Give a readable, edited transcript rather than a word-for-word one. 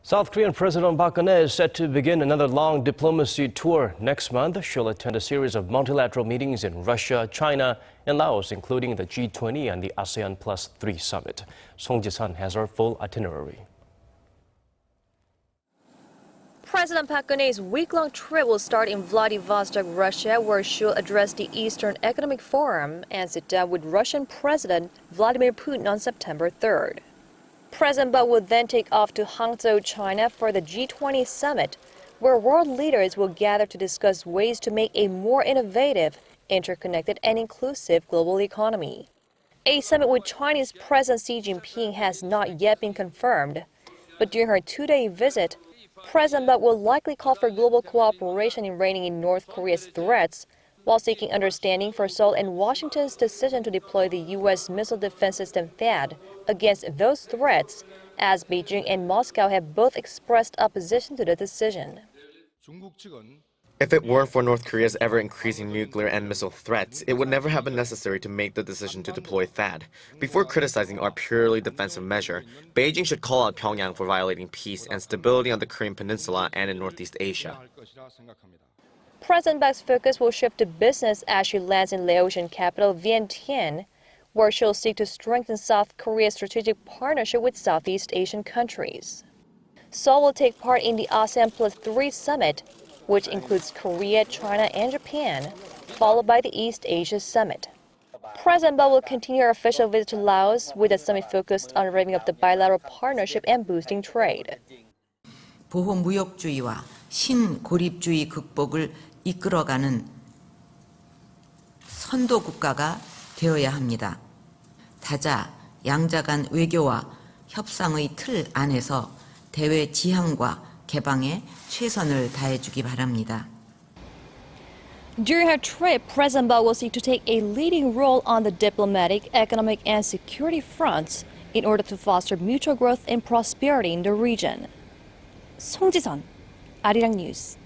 South Korean President Park Geun-hye is set to begin another long diplomacy tour next month. She'll attend a series of multilateral meetings in Russia, China, and Laos, including the G20 and the ASEAN-plus-3 summit. Song Ji-sun has our full itinerary. President Park Geun-hye's week-long trip will start in Vladivostok, Russia, where she'll address the Eastern Economic Forum and sit down with Russian President Vladimir Putin on September 3rd. President Park will then take off to Hangzhou, China for the G20 summit, where world leaders will gather to discuss ways to make a more innovative, interconnected, and inclusive global economy. A summit with Chinese President Xi Jinping has not yet been confirmed, but during her two-day visit, President Park will likely call for global cooperation in reining in North Korea's threats, while seeking understanding for Seoul and Washington's decision to deploy the U.S. missile defense system THAAD against those threats, as Beijing and Moscow have both expressed opposition to the decision. If it weren't for North Korea's ever-increasing nuclear and missile threats, it would never have been necessary to make the decision to deploy THAAD. Before criticizing our purely defensive measure, Beijing should call out Pyongyang for violating peace and stability on the Korean Peninsula and in Northeast Asia. President Park's focus will shift to business as she lands in Laotian capital Vientiane, where she'll seek to strengthen South Korea's strategic partnership with Southeast Asian countries. Seoul will take part in the ASEAN-plus-3 summit, which includes Korea, China, and Japan, followed by the East Asia Summit. President Park will continue her official visit to Laos, with the summit focused on revving up the bilateral partnership and boosting trade. 보호무역주의와 신고립주의 극복을 이끌어가는 선도 국가가 되어야 합니다. 다자 양자 간 외교와 협상의 틀 안에서 대외 지향과 개방에 최선을 다해주기 바랍니다. During her trip, President Park will seek to take a leading role on the diplomatic, economic, and security fronts in order to foster mutual growth and prosperity in the region. 송지선, 아리랑 뉴스.